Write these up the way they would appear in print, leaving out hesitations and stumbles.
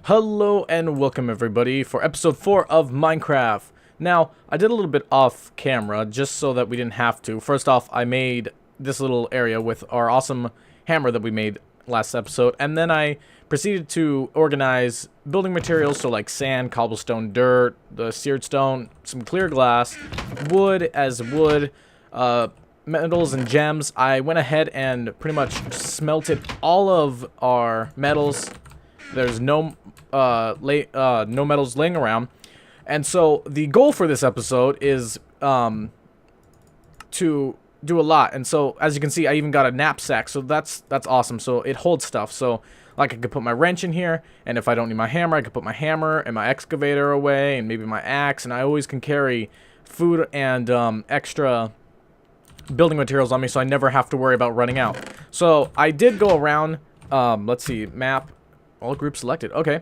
Hello and welcome everybody for episode 4 of Minecraft. Now, I did a little bit off camera just so that we didn't have to. First off, I made this little area with our awesome hammer that we made last episode, and then I proceeded to organize building materials, so like sand, cobblestone, dirt, the seared stone, some clear glass, wood as wood, metals and gems. I went ahead and pretty much smelted all of our metals. There's no no metals laying around, and so the goal for this episode is to do a lot. And so as you can see, I even got a knapsack, so that's awesome. So it holds stuff. So like I could put my wrench in here, and if I don't need my hammer, I could put my hammer and my excavator away, and maybe my axe. And I always can carry food and extra building materials on me, so I never have to worry about running out. So I did go around. Let's see, map. All groups selected. Okay.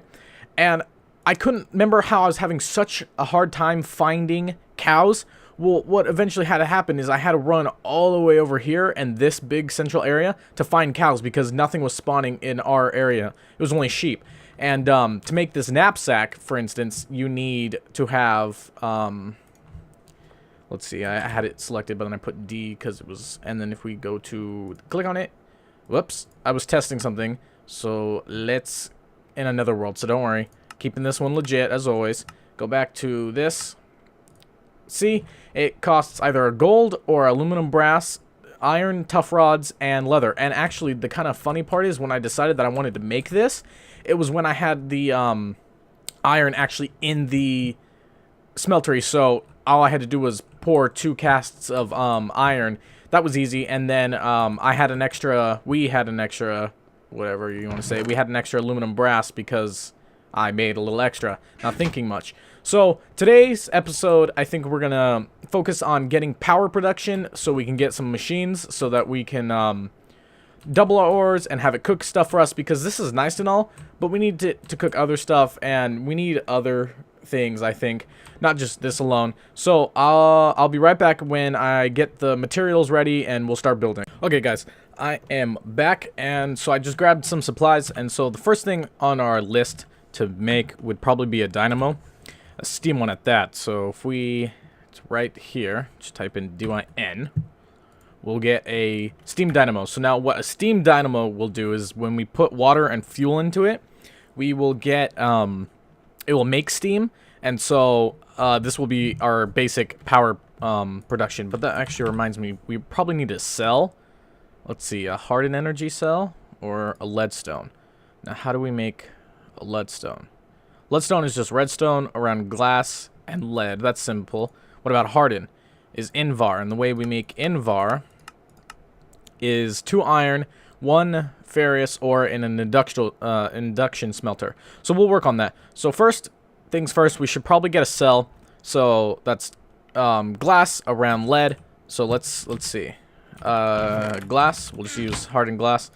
And I couldn't remember how I was having such a hard time finding cows. Well, what eventually had to happen is I had to run all the way over here and this big central area to find cows because nothing was spawning in our area. It was only sheep. And to make this knapsack, for instance, you need to have... let's see, I had it selected, but then I put D because it was... And then if we go to... Click on it. Whoops. I was testing something. So let's in another world, so don't worry. Keeping this one legit as always. Go back to this. See, it costs either a gold or aluminum, brass, iron, tough rods, and leather. And actually, the kind of funny part is when I decided that I wanted to make this, it was when I had the iron actually in the smeltery. So all I had to do was pour 2 casts of iron. That was easy. And then I had an extra. We had an extra. Whatever you want to say. We had an extra aluminum brass because I made a little extra, not thinking much. So today's episode, I think we're gonna focus on getting power production so we can get some machines so that we can double our ores and have it cook stuff for us, because this is nice and all, but we need to cook other stuff, and we need other things, I think, not just this alone. So I'll be right back when I get the materials ready and we'll start building. Okay guys, I am back, and so I just grabbed some supplies. And so the first thing on our list to make would probably be a dynamo, a steam one at that. So if it's right here, just type in DYN, we'll get a steam dynamo. So now what a steam dynamo will do is when we put water and fuel into it, we will get it will make steam. And so this will be our basic power production. But that actually reminds me, we probably need to sell. Let's see, a hardened energy cell or a leadstone. Now, how do we make a leadstone? Leadstone is just redstone around glass and lead. That's simple. What about hardened? Is Invar. And the way we make Invar is 2 iron, 1 ferrous ore in an induction smelter. So we'll work on that. So first things first, we should probably get a cell. So that's glass around lead. So let's see. Glass, we'll just use hardened glass.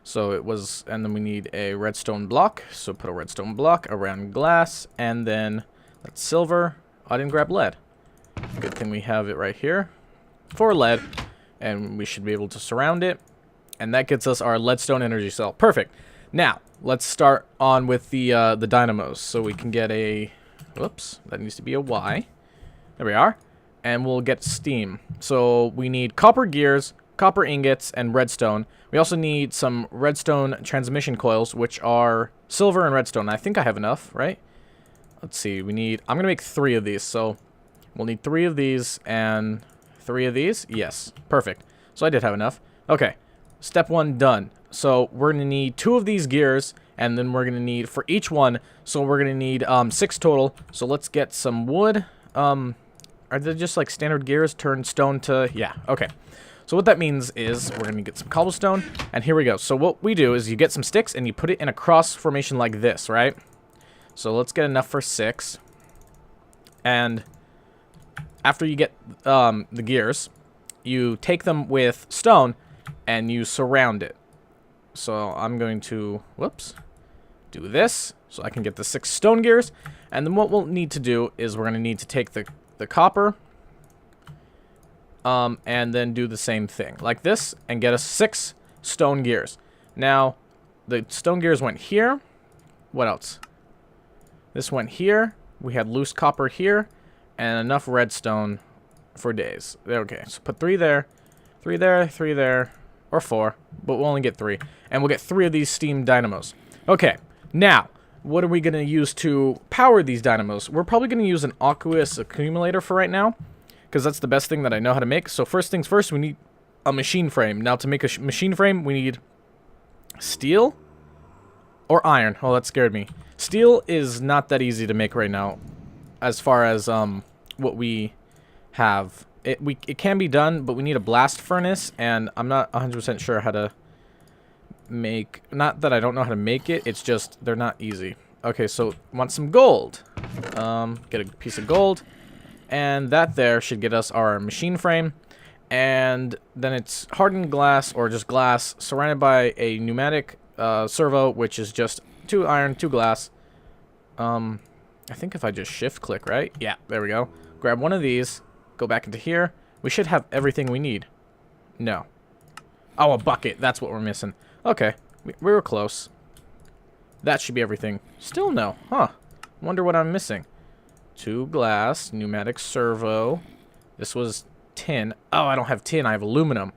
So it was, and then we need a redstone block, so put a redstone block around glass, and then that's silver. I didn't grab lead. Good thing we have it right here for lead, and we should be able to surround it, and that gets us our leadstone energy cell. Perfect. Now let's start on with the dynamos, so we can get a, whoops, that needs to be a Y. There we are. And we'll get steam. So we need copper gears, copper ingots, and redstone. We also need some redstone transmission coils, which are silver and redstone. I think I have enough, right? Let's see. We need... I'm going to make 3 of these. So we'll need 3 of these and 3 of these. Yes. Perfect. So I did have enough. Okay. Step 1 done. So we're going to need 2 of these gears, and then we're going to need for each one. So we're going to need 6 total. So let's get some wood. Are they just like standard gears, turn stone to... Yeah, okay. So what that means is we're going to get some cobblestone, and here we go. So what we do is you get some sticks, and you put it in a cross formation like this, right? So let's get enough for 6. And after you get the gears, you take them with stone, and you surround it. So I'm going to, whoops, do this, so I can get the 6 stone gears. And then what we'll need to do is we're going to need to take the copper, and then do the same thing like this and get us 6 stone gears. Now the stone gears went here. What else? This went here. We had loose copper here. And enough redstone for days. Okay, so put 3 there. 3 there, 3 there. Or 4. But we'll only get 3. And we'll get 3 of these steam dynamos. Okay, now, what are we going to use to power these dynamos? We're probably going to use an aqueous accumulator for right now. Because that's the best thing that I know how to make. So first things first, we need a machine frame. Now, to make a machine frame, we need steel or iron. Oh, that scared me. Steel is not that easy to make right now, as far as what we have. It can be done, but we need a blast furnace, and I'm not 100% sure how to make. Not that I don't know how to make it. It's just they're not easy. Okay, so want some gold. Get a piece of gold, and that there should get us our machine frame. And then it's hardened glass, or just glass, surrounded by a pneumatic servo, which is just 2 iron, 2 glass. I think if I just shift click, right? Yeah, there we go. Grab one of these, go back into here. We should have everything we need. No. Oh, a bucket. That's what we're missing. Okay, we were close. That should be everything. Still no. Huh. Wonder what I'm missing. 2 glass, pneumatic servo. This was tin. Oh, I don't have tin. I have aluminum.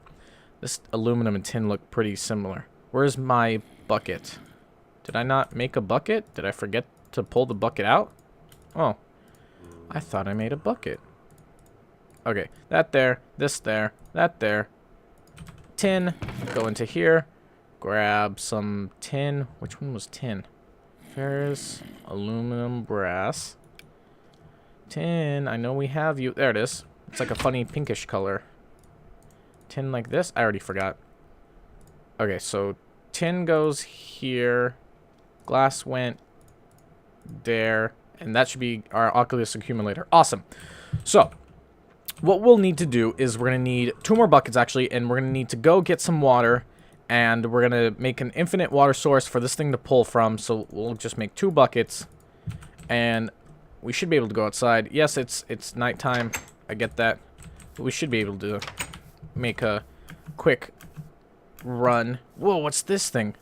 This aluminum and tin look pretty similar. Where's my bucket? Did I not make a bucket? Did I forget to pull the bucket out? Oh. I thought I made a bucket. Okay. That there. This there. That there. Tin. Go into here. Grab some tin. Which one was tin? Ferrous, aluminum, brass. Tin. I know we have you. There it is. It's like a funny pinkish color. Tin like this? I already forgot. Okay, so tin goes here. Glass went there. And that should be our aqueous accumulator. Awesome. So, what we'll need to do is we're going to need 2 more buckets, actually. And we're going to need to go get some water. And we're going to make an infinite water source for this thing to pull from. So, we'll just make 2 buckets. And we should be able to go outside. Yes, it's nighttime. I get that. But we should be able to make a quick run. Whoa, what's this thing?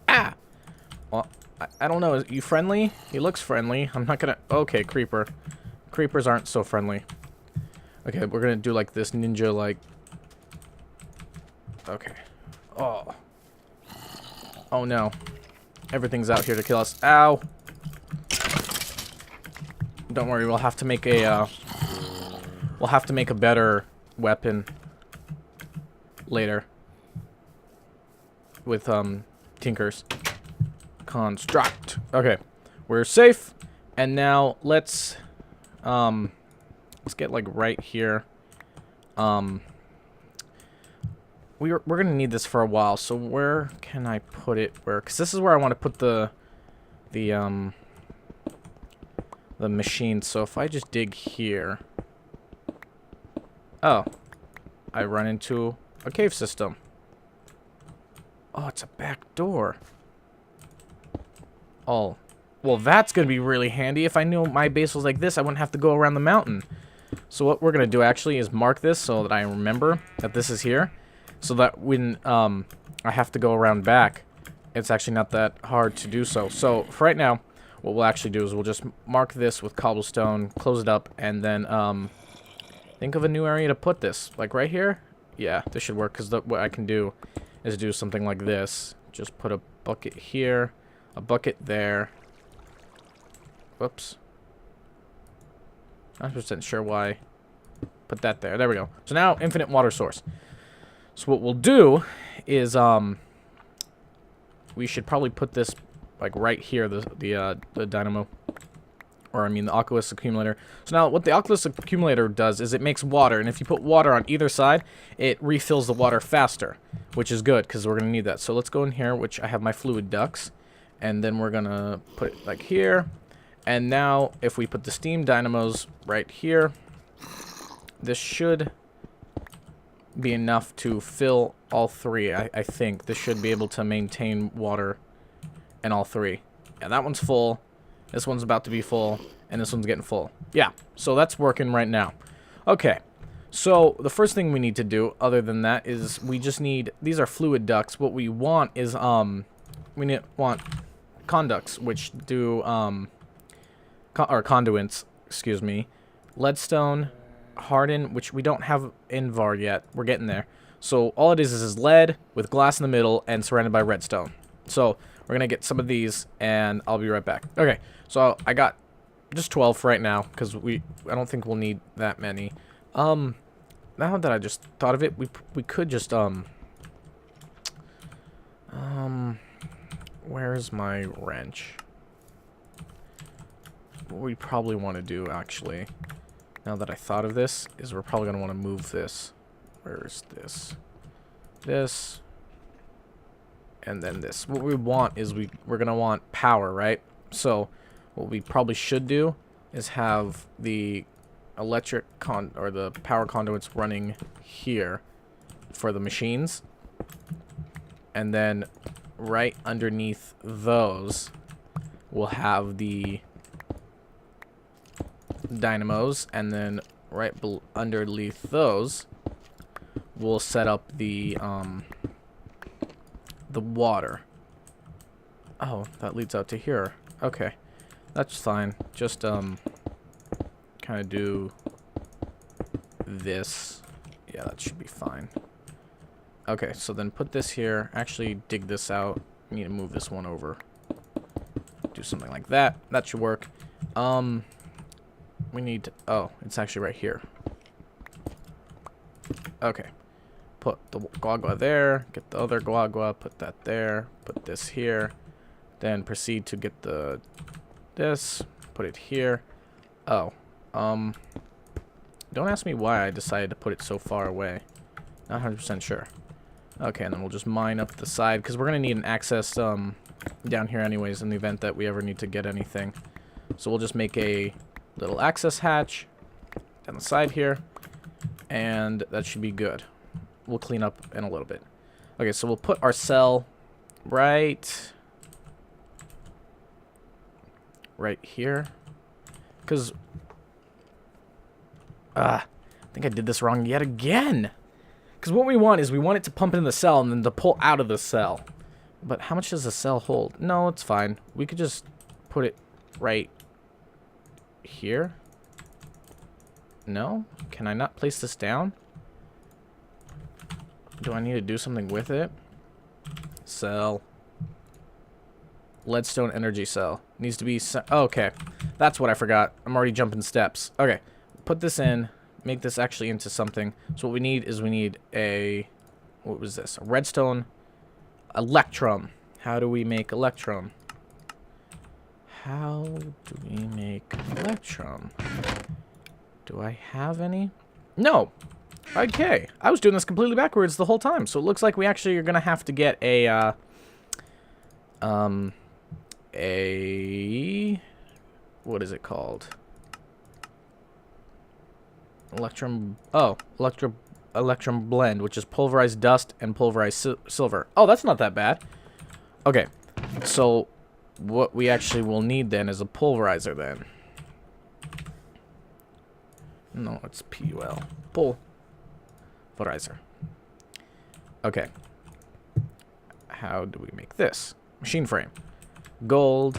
Ah! Well, I don't know. Is you friendly? He looks friendly. I'm not gonna... Okay, creeper. Creepers aren't so friendly. Okay, we're gonna do like this ninja, like... Okay. Oh. Oh, no. Everything's out here to kill us. Ow! Don't worry, we'll have to make a, we'll have to make a better weapon later. With, tinkers. Construct. Okay. We're safe. And now, let's get, like, right here. We're gonna need this for a while, so where can I put it? Because this is where I want to put the machine. So if I just dig here... Oh. I run into a cave system. Oh, it's a back door. Oh. Well, that's going to be really handy. If I knew my base was like this, I wouldn't have to go around the mountain. So what we're going to do, actually, is mark this so that I remember that this is here. So that when I have to go around back, it's actually not that hard to do so. So, for right now... What we'll actually do is we'll just mark this with cobblestone, close it up, and then think of a new area to put this. Like right here? Yeah, this should work, because what I can do is do something like this. Just put a bucket here, a bucket there. Whoops. Not 100% sure why. Put that there. There we go. So now, infinite water source. So what we'll do is we should probably put this... like right here, the dynamo, or I mean the aqueous accumulator. So now what the aqueous accumulator does is it makes water, and if you put water on either side, it refills the water faster, which is good because we're going to need that. So let's go in here, which I have my fluid ducts, and then we're going to put it like here. And now if we put the steam dynamos right here, this should be enough to fill all 3. I think this should be able to maintain water and all 3. Yeah, that one's full. This one's about to be full. And this one's getting full. Yeah, so that's working right now. Okay, so the first thing we need to do, other than that, is we just need... These are fluid ducts. What we want is, want conducts, which do, conduits, excuse me. Leadstone, harden, which we don't have in VAR yet. We're getting there. So all it is lead with glass in the middle and surrounded by redstone. So we're gonna get some of these, and I'll be right back. Okay, so I got just 12 for right now because I don't think we'll need that many. Now that I just thought of it, we could just where's my wrench? What we probably want to do, actually, now that I thought of this, is we're probably gonna want to move this. Where's this? This. And then this. What we want is we're gonna want power, right? So what we probably should do is have the the power conduits running here for the machines, and then right underneath those we'll have the dynamos, and then right underneath those we'll set up the water. Oh, that leads out to here. Okay, that's fine. Just kind of do this. Yeah, that should be fine. Okay, so then put this here. Actually, dig this out. I need to move this one over. Do something like that. That should work. We need to... Oh, it's actually right here. Okay. Put the guagua there. Get the other guagua. Put that there. Put this here. Then proceed to get this. Put it here. Oh. Don't ask me why I decided to put it so far away. Not 100% sure. Okay, and then we'll just mine up the side, because we're going to need an access down here anyways in the event that we ever need to get anything. So we'll just make a little access hatch down the side here, and that should be good. We'll clean up in a little bit. Okay, so we'll put our cell right here, because I think I did this wrong yet again. Because what we want is we want it to pump into the cell and then to pull out of the cell. But how much does the cell hold? No, it's fine. We could just put it right here. No? Can I not place this down? Do I need to do something with it? Cell. Leadstone energy cell. Needs to be... Oh, okay. That's what I forgot. I'm already jumping steps. Okay. Put this in. Make this actually into something. So what we need is a... What was this? A redstone electrum. How do we make electrum? How do we make electrum? Do I have any? No. Okay. I was doing this completely backwards the whole time. So it looks like we actually are going to have to get a... What is it called? Electrum blend, which is pulverized dust and pulverized silver. Oh, that's not that bad. Okay, so what we actually will need then is a pulverizer then. No, it's PUL. Pulverizer. Okay. How do we make this? Machine frame. Gold.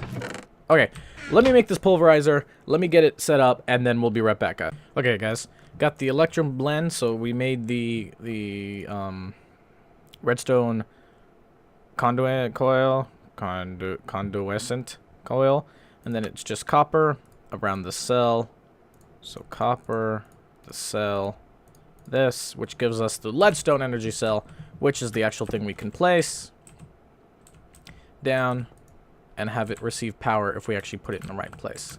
Okay, let me make this pulverizer. Let me get it set up, and then we'll be right back. Okay, guys. Got the electrum blend, so we made the redstone conduit coil, conduescent coil, and then it's just copper around the cell. So copper, the cell, this, which gives us the leadstone energy cell, which is the actual thing we can place down and have it receive power if we actually put it in the right place.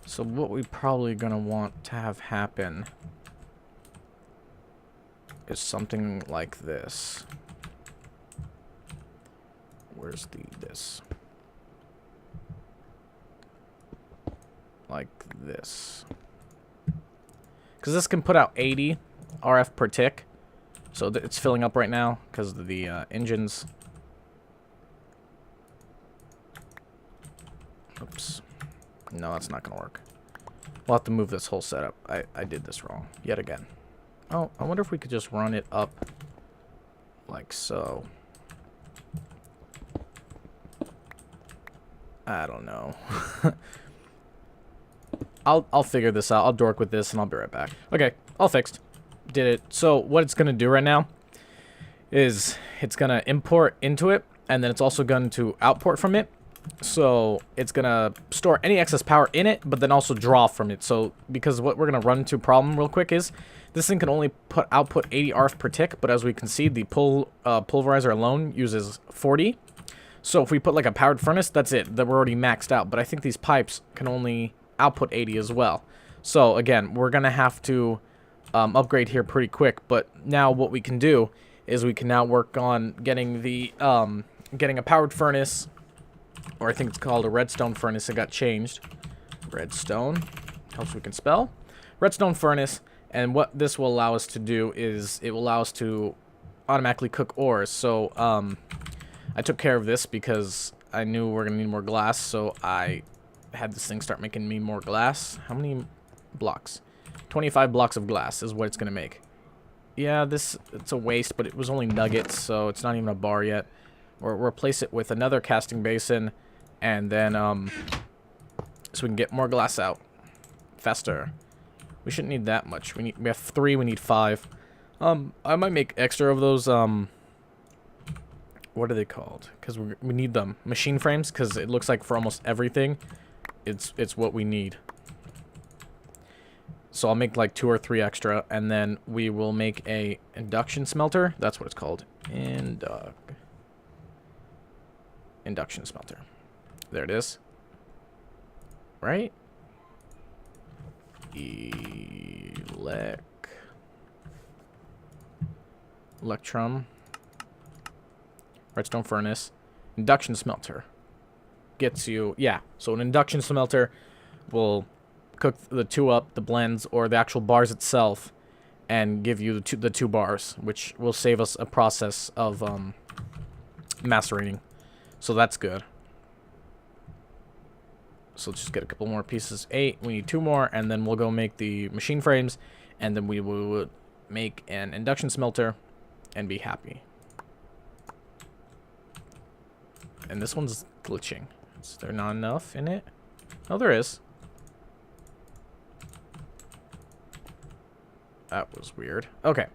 So what we probably gonna want to have happen is something like this. Where's this? Like this. Because this can put out 80 RF per tick. So it's filling up right now because of the engines. Oops. No, that's not gonna work. We'll have to move this whole setup. I did this wrong yet again. Oh, I wonder if we could just run it up like so. I don't know. I'll figure this out. I'll dork with this and I'll be right back. Okay, all fixed. Did it. So what it's gonna do right now is it's gonna import into it, and then it's also going to output from it. So it's gonna store any excess power in it, but then also draw from it. So because what we're gonna run into problem real quick is this thing can only output 80 ARF per tick, but as we can see, the pulverizer alone uses 40. So if we put like a powered furnace, that's it. That we're already maxed out. But I think these pipes can only output 80 as well. So again, we're gonna have to upgrade here pretty quick. But now what we can do is we can now work on getting the getting a powered furnace, or I think it's called a redstone furnace. It got changed. Redstone helps we can spell. Redstone furnace, and what this will allow us to do is it will allow us to automatically cook ores. So I took care of this because I knew we're gonna need more glass, so I had this thing start making me more glass. How many blocks? 25 blocks of glass is what it's gonna make. Yeah, it's a waste, but it was only nuggets, so it's not even a bar yet. Or replace it with another casting basin, and then so we can get more glass out faster. We shouldn't need that much. We have 3. We need 5. I might make extra of those. What are they called? Because we need them machine frames. Because it looks like for almost everything, it's what we need. So I'll make like 2 or 3 extra, and then we will make a induction smelter. That's what it's called. Induction smelter. There it is. Right? Electrum. Redstone furnace. Induction smelter. Gets you... Yeah. So an induction smelter will cook the 2 up, the blends, or the actual bars itself, and give you the 2 bars, which will save us a process of macerating. So that's good. So let's just get a couple more pieces. 8. We need 2 more, and then we'll go make the machine frames, and then we will make an induction smelter and be happy. And this one's glitching. Is there not enough in it? Oh, there is. That was weird. Okay.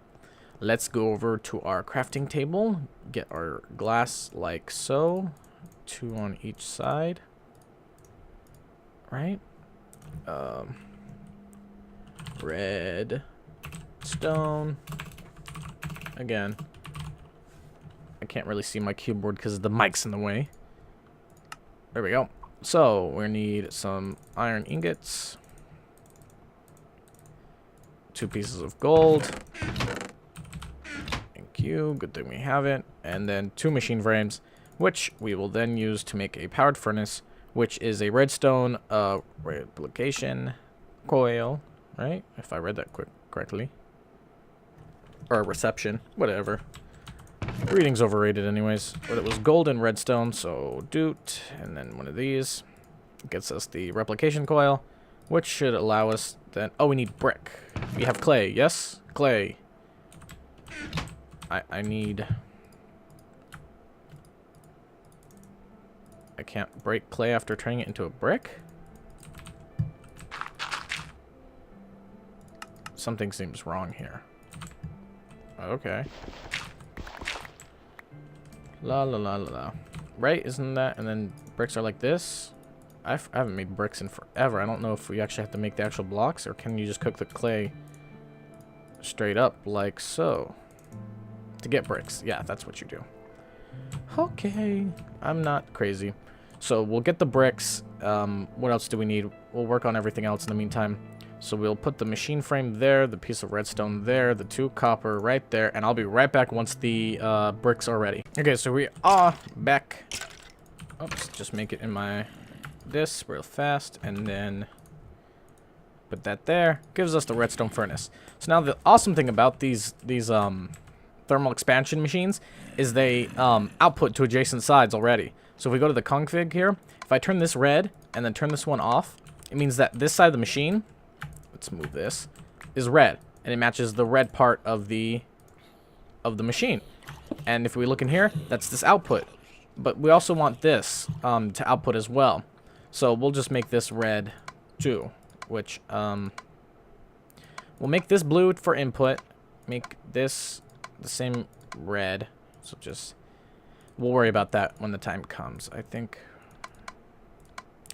Let's go over to our crafting table. Get our glass like so. 2 on each side. Right? Red stone. Again. I can't really see my keyboard because the mic's in the way. There we go. So, we need some iron ingots. 2 pieces of gold. Thank you. Good thing we have it. And then 2 machine frames, which we will then use to make a powered furnace, which is a redstone replication coil, right? If I read that correctly. Or reception, whatever. Reading's overrated anyways. But it was gold and redstone, so doot. And then one of these gets us the replication coil, which should allow us then... Oh, we need brick. We have clay, yes? Clay. I need... I can't break clay after turning it into a brick? Something seems wrong here. Okay. La la la la la. Right, isn't that? And then bricks are like this? I haven't made bricks in forever. I don't know if we actually have to make the actual blocks, or can you just cook the clay straight up like so? To get bricks. Yeah, that's what you do. Okay. I'm not crazy. So we'll get the bricks. What else do we need? We'll work on everything else in the meantime. So we'll put the machine frame there, the piece of redstone there, the 2 copper right there, and I'll be right back once the bricks are ready. Okay, so we are back. Oops, just make it in my this real fast, and then put that there. Gives us the redstone furnace. So now the awesome thing about these thermal expansion machines is they output to adjacent sides already. So if we go to the config here, if I turn this red and then turn this one off, it means that this side of the machine, let's move this, is red, and it matches the red part of the machine. And if we look in here, that's this output. But we also want this to output as well. So we'll just make this red too. which we'll make this blue for input. Make this the same red. So just we'll worry about that when the time comes. I think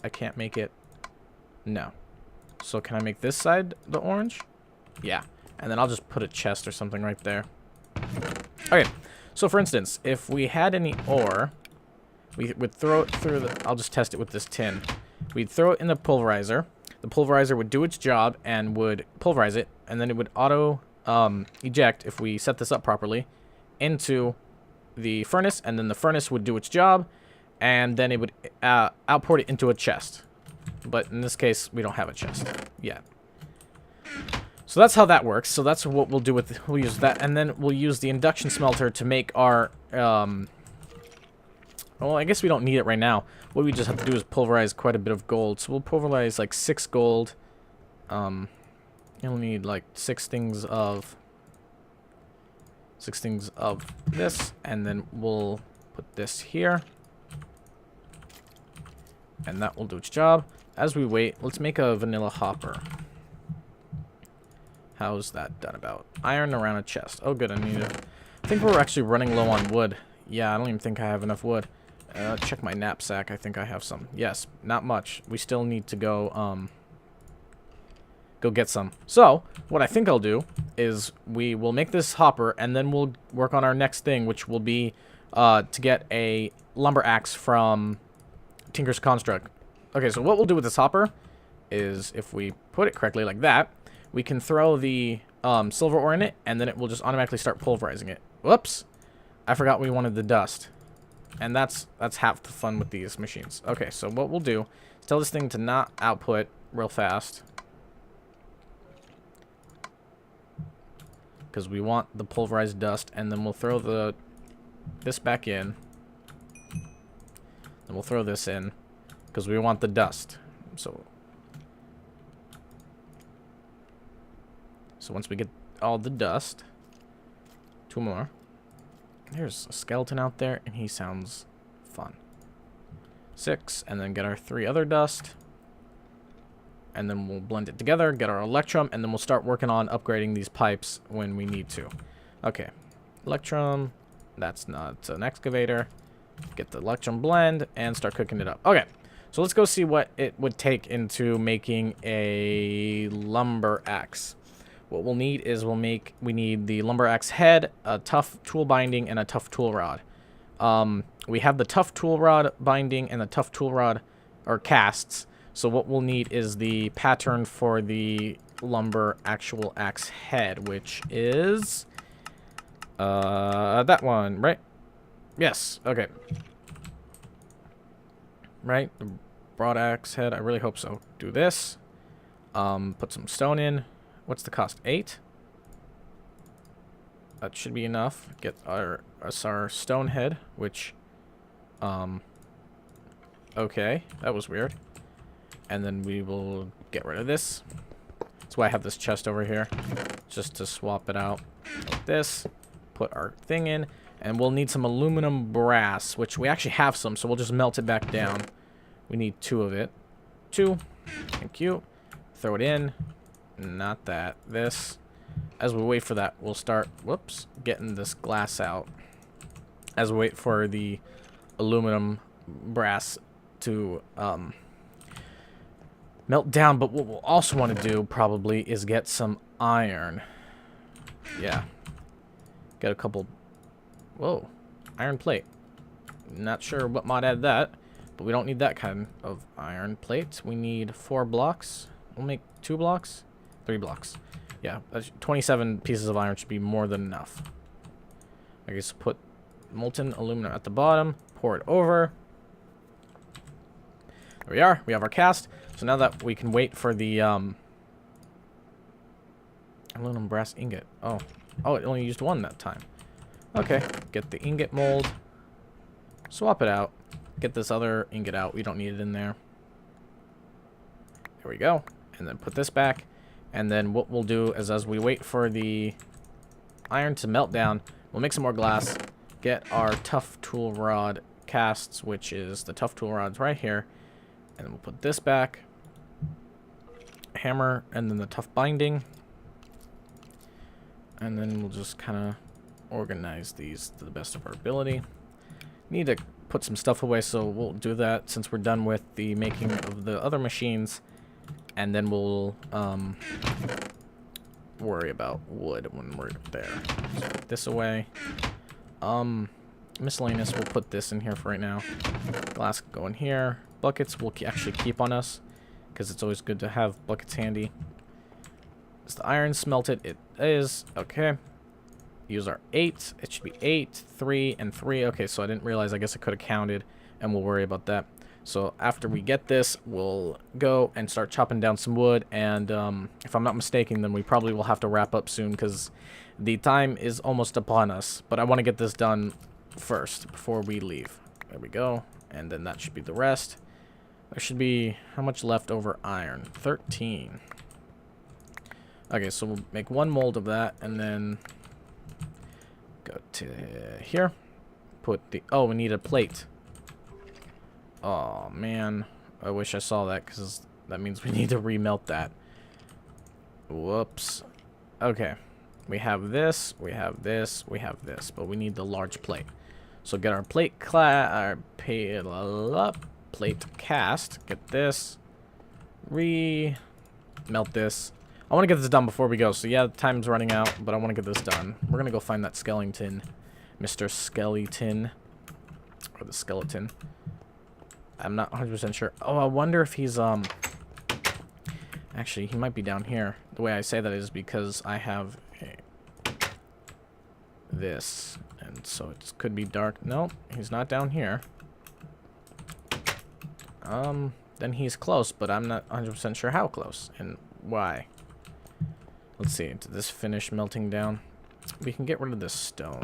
I can't make it. No. So can I make this side the orange? Yeah. And then I'll just put a chest or something right there. Okay. So for instance, if we had any ore, we would throw it through the... I'll just test it with this tin. We'd throw it in the pulverizer. The pulverizer would do its job and would pulverize it. And then it would auto eject, if we set this up properly, into the furnace. And then the furnace would do its job. And then it would output it into a chest. But in this case, we don't have a chest yet. So that's how that works. So that's what we'll do with... We'll use that. And then we'll use the induction smelter to make our... well, I guess we don't need it right now. What we just have to do is pulverize quite a bit of gold. So we'll pulverize like 6 gold. You'll need like 6 things of this. And then we'll put this here. And that will do its job. As we wait, let's make a vanilla hopper. How's that done about? Iron around a chest. Oh, good. I need it. I think we're actually running low on wood. Yeah, I don't even think I have enough wood. Check my knapsack. I think I have some. Yes, not much. We still need to go get some. So, what I think I'll do is we will make this hopper, and then we'll work on our next thing, which will be to get a lumber axe from Tinker's Construct. Okay, so what we'll do with this hopper is, if we put it correctly like that, we can throw the silver ore in it, and then it will just automatically start pulverizing it. Whoops! I forgot we wanted the dust. And that's half the fun with these machines. Okay, so what we'll do is tell this thing to not output real fast. Because we want the pulverized dust, and then we'll throw this back in. And we'll throw this in, because we want the dust. So once we get all the dust, 2 more. There's a skeleton out there, and he sounds fun. 6, and then get our 3 other dust. And then we'll blend it together, get our electrum, and then we'll start working on upgrading these pipes when we need to. Okay, electrum, that's not an excavator. Get the electrum blend, and start cooking it up. Okay, so let's go see what it would take into making a lumber axe. What we'll need is we need the lumber axe head, a tough tool binding, and a tough tool rod. We have the tough tool rod binding and the tough tool rod, or casts. So what we'll need is the pattern for the lumber actual axe head, which is that one, right? Yes. Okay. Right. The broad axe head. I really hope so. Do this. Put some stone in. What's the cost? 8? That should be enough. Get our stone head, which, okay, that was weird. And then we will get rid of this. That's why I have this chest over here, just to swap it out like this. Put our thing in, and we'll need some aluminum brass, which we actually have some, so we'll just melt it back down. We need 2 of it. 2. Thank you. Throw it in. Not that. This. As we wait for that, we'll start, whoops, getting this glass out. As we wait for the aluminum brass to melt down. But what we'll also want to do, probably, is get some iron. Yeah. Get a couple... Whoa. Iron plate. Not sure what mod added that, but we don't need that kind of iron plate. We need 4 blocks. We'll make 2 blocks. 3 blocks. Yeah, 27 pieces of iron should be more than enough. I guess put molten aluminum at the bottom, pour it over. There we are. We have our cast. So now that we can wait for the aluminum brass ingot. Oh, it only used 1 that time. Okay, get the ingot mold. Swap it out. Get this other ingot out. We don't need it in there. There we go. And then put this back. And then what we'll do is, as we wait for the iron to melt down, we'll make some more glass, get our tough tool rod casts, which is the tough tool rods right here, and then we'll put this back. hammer and then the tough binding. And then we'll just kind of organize these to the best of our ability. Need to put some stuff away, so we'll do that since we're done with the making of the other machines. And then we'll worry about wood when we're there. So put this away. Miscellaneous, we'll put this in here for right now. Glass go in here. Buckets we'll actually keep on us, because it's always good to have buckets handy. Is the iron smelted? It is. Okay. Use our 8. It should be 8, 3, and 3. Okay, so I didn't realize. I guess I could have counted, and we'll worry about that. So after we get this, we'll go and start chopping down some wood. And if I'm not mistaken, then we probably will have to wrap up soon, because the time is almost upon us. But I want to get this done first before we leave. There we go. And then that should be the rest. There should be, how much leftover iron? 13. Okay, so we'll make one mold of that, and then go to here. Put the, oh, we need a plate. Oh, man. I wish I saw that, because that means we need to remelt that. Whoops. Okay. We have this, we have this, we have this, but we need the large plate. So get our plate plate cast. Get this. Melt this. I want to get this done before we go. So yeah, time's running out, but I want to get this done. We're going to go find that skeleton. Mr. Skeleton. Or the skeleton. I'm not 100% sure. Oh, I wonder if he's, actually, he might be down here. The way I say that is because I have this. And so it could be dark. No, he's not down here. Then he's close, but I'm not 100% sure how close and why. Let's see. Did this finish melting down? We can get rid of this stone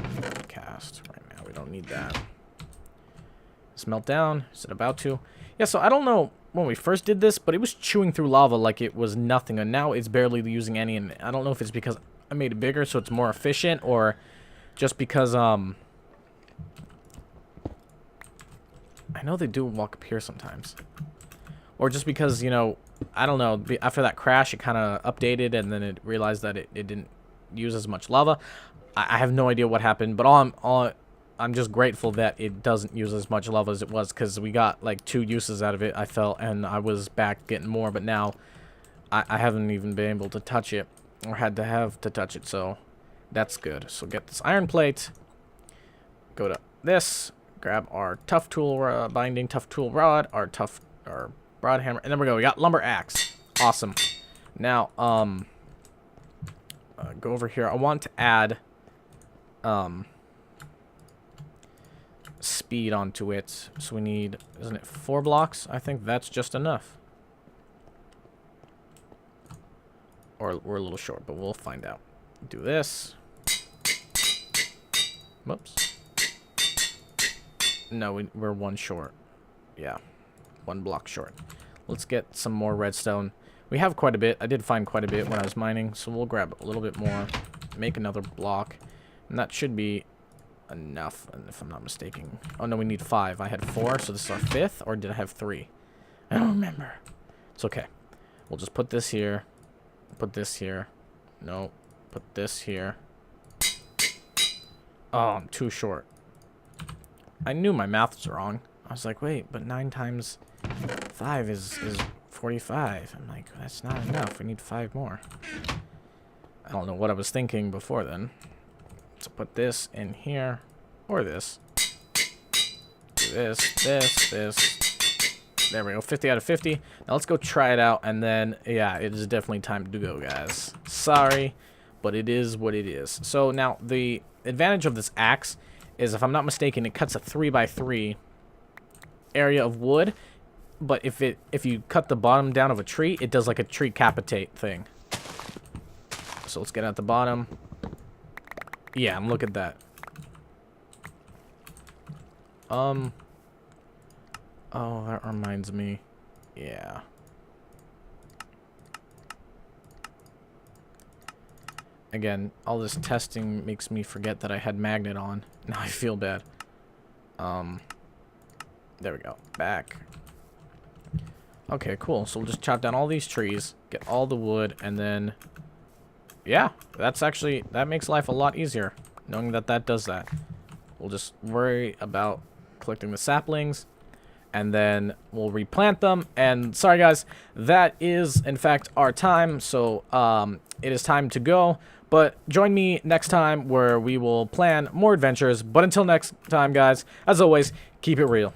cast right now. We don't need that. This melt down. Is it about to? Yeah, so I don't know when we first did this, but it was chewing through lava like it was nothing, and now it's barely using any. And I don't know if it's because I made it bigger so it's more efficient, or just because I know they do walk up here sometimes. Or just because, you know, I don't know, after that crash, it kind of updated, and then it realized that it didn't use as much lava. I have no idea what happened, but I'm just grateful that it doesn't use as much lava as it was, because we got, like, 2 uses out of it, I felt, and I was back getting more, but now I haven't even been able to touch it, or had to have to touch it, so that's good. So get this iron plate, go to this, grab our tough tool binding, tough tool rod, our broad hammer, and there we go. We got lumber axe. Awesome. Now, go over here. I want to add speed onto it. So we need, isn't it 4 blocks? I think that's just enough. Or we're a little short, but we'll find out. Do this. Whoops. No, we're 1 short. Yeah. 1 block short. Let's get some more redstone. We have quite a bit. I did find quite a bit when I was mining, so we'll grab a little bit more. Make another block. And that should be enough, if I'm not mistaken. Oh, no, we need 5. I had 4, so this is our 5th, or did I have 3? I don't remember. It's okay. We'll just put this here. Put this here. No. Put this here. Oh, I'm too short. I knew my math was wrong. I was like, wait, but 9 times 5 is 45. I'm like, that's not enough. We need 5 more. I don't know what I was thinking before then. So put this in here, or this. Do this. There we go, 50 out of 50. Now let's go try it out, and then, yeah, it is definitely time to go, guys. Sorry, but it is what it is. So now, the advantage of this axe is, if I'm not mistaken, it cuts a 3x3 area of wood, but if you cut the bottom down of a tree, it does like a tree capitate thing. So let's get at the bottom. Yeah, look at that. Oh, that reminds me. Yeah. Again, all this testing makes me forget that I had magnet on. Now I feel bad. There we go. Back. Okay, cool. So we'll just chop down all these trees, get all the wood, and then... Yeah, that makes life a lot easier, knowing that that does that. We'll just worry about collecting the saplings, and then we'll replant them. And sorry guys, that is in fact our time, so it is time to go. But join me next time where we will plan more adventures. But until next time guys, as always, keep it real.